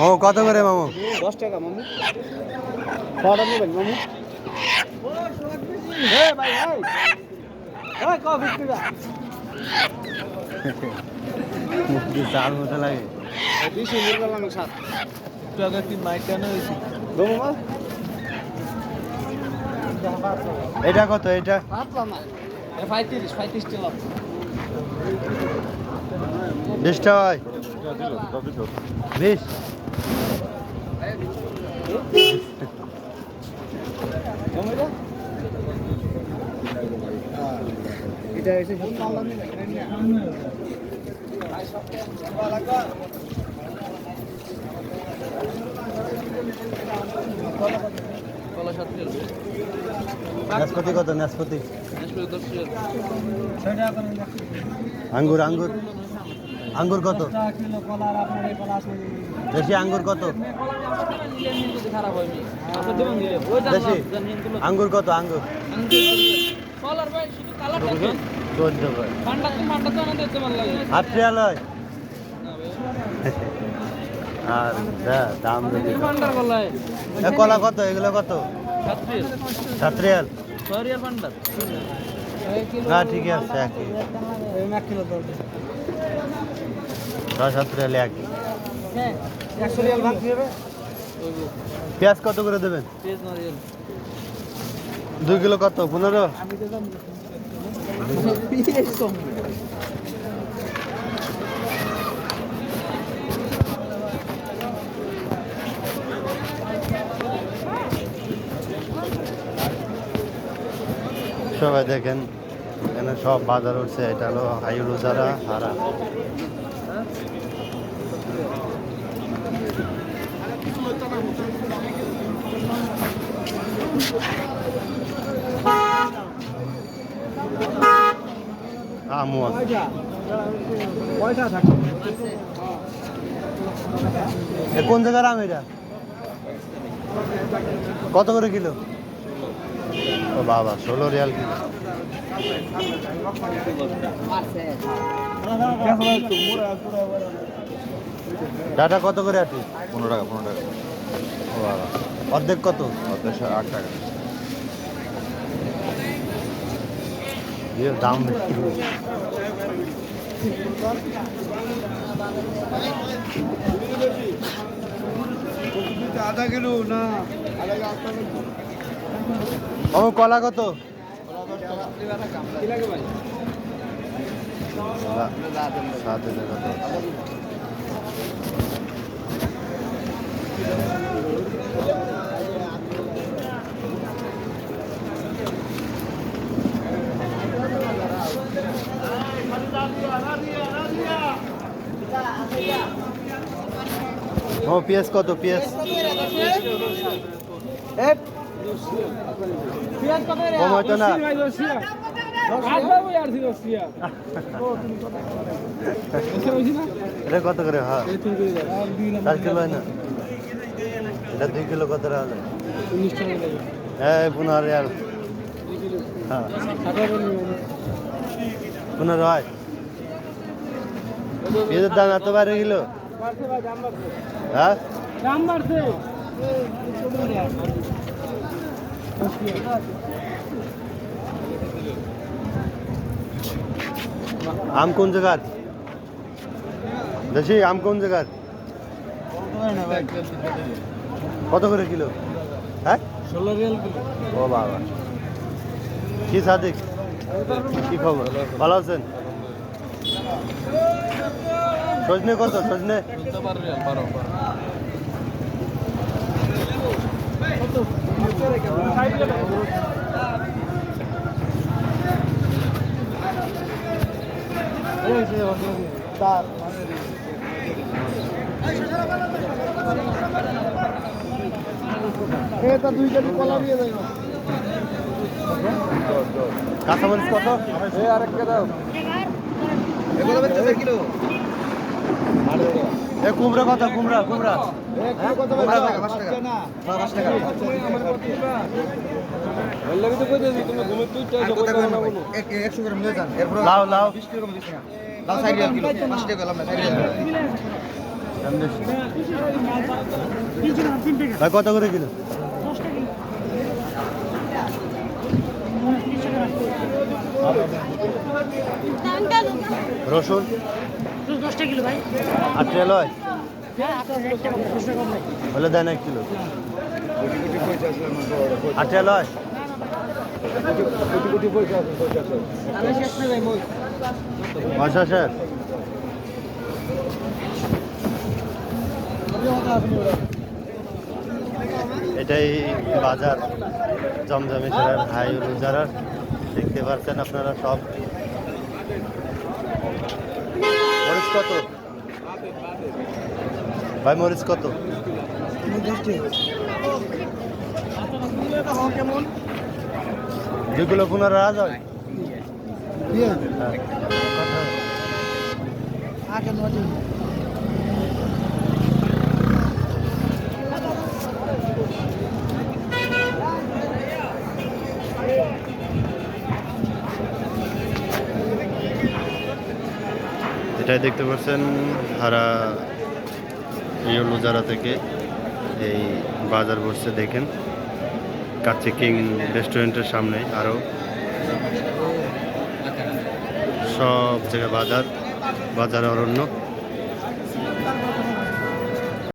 ও কত করে মামু? 10 টাকা মামু। কটা নেবেন মামু? এ ভাই ভাই। ওই কো বিক্রিটা। মুখে চাল মতো লাগে। 200 মুরগা লানো 7 টাকা কি মাইক কেন হয়েছে? দমু মাছ। এটা কত এটা? 7 লানা। এ 35 টাকা। 20 টাকা হয়? 20 এটা এসে ফোন মারলাম না কলা 7 কিলো। নাশপাতি কত? নাশপাতি নাশপাতি 10 কিলো। আঙ্গুর আঙ্গুর আঙ্গুর কত? কিলো কলা আর আপনার এই কলা আছে দেশি আঙ্গুর কত? খারাপ হয়নি। আপনি দেবেন দিলে। ওই দেশি আঙ্গুর কত? আঙ্গুর কলার ভাই শুধু কালার দেখেন। 14 করে। পান্ডা তো আমাদের দেখতে ভালো লাগে। হাফ রিয়াল হয়? না ভাই। আর দাম যদি পান্ডার গলায় এ কলা কত? এগুলো কত? 7 রিয়াল। 7 রিয়াল? 6 রিয়াল পান্ডার। না ঠিকই আছে একই। 1 কিলো দাও 7 রিয়াল একই। হ্যাঁ 100 রিয়াল ভাগ দিবে পেঁয়াজ কত করে দেবেন? পেজ না রিয়াল। 2 কিলো কত? 15? আমি তো দাম পিএস কম সবাই দেখেন এখানে সব বাজার উঠছে। এটা হলো হাইরুজারা হারা। আমু আছে। পয়সা থাকে এ কোন জায়গার আম এটা? কত করে কিলো? ও বাবা 16 রিয়াল কিলো। ডাটা কত করে আটি? 15 টাকা 15 টাকা। ও বাবা অর্ধেক কত? 8 টাকা। এর দাম বেশি। আধা কিলো না ও কলা কত? কি লাগে ভাই কলা 7,000 কত? ও পেঁয়াজ কত? পেঁয়াজ কম হয়তো না? এটা কত করে? হ্যাঁ 4 কিলো হয় না? এটা 2 কিলো কত টাকা? 19 টাকা লাগে হ্যাঁ 15 রিয়াল। হ্যাঁ 15 হয়। পেঁয়াজের দাম এত বাইরে গেল? হ্যাঁ দাম বাড়ছে আম কোন জায়গার? দেশি আম কোন জায়গার? কত করে কিলো? হ্যাঁ 16 রিয়াল কিলো ও বাবা কি সাদিক কি খবর? ভালো আছেন? সজনে কত? সজনে 12 রিয়াল 12। এটা 2 কেজি কলা দিয়ে দেবো কাঁচামরিচ কত? এই আরেকটা দাও এগুলো বেচতে 4 কিলো এ কুমড়া কত? কুমড়া কুমড়া কত কুমড়া কত? 5 টাকা না 5 টাকা বললে তো কই দিই তুমি ঘুমে তুই চাইছো কত না বলো 100 গ্রাম নিয়ে যান এরপর লাউ লাউ 20 টাকা দিছি না লাউ 4 রিয়াল কিলো 5 টাকা লাম না 4 রিয়াল ভাই কত করে কিলো? রসুন 10 কিলো ভাই। 8 টাকা লয় হ্যাঁ, আপনার রেট টাকা 10 টাকা কম নাই। হলে দেন 1 কিলো। 8 টাকা লয় পয়সা স্যার। এটাই বাজার জমজমে ছাড়ার হাই রোজারার দেখতে পাচ্ছেন আপনারা সব। মরিচ কত ভাই? মরিচ কত? 2 কিলো 15,000। এটাই দেখতে পাচ্ছেন হারা ইয়োলোজারা থেকে এই বাজার বসছে দেখেন কাচ্চি কিং রেস্টুরেন্টের সামনে। আরও সব জায়গায় বাজার অরণ্য।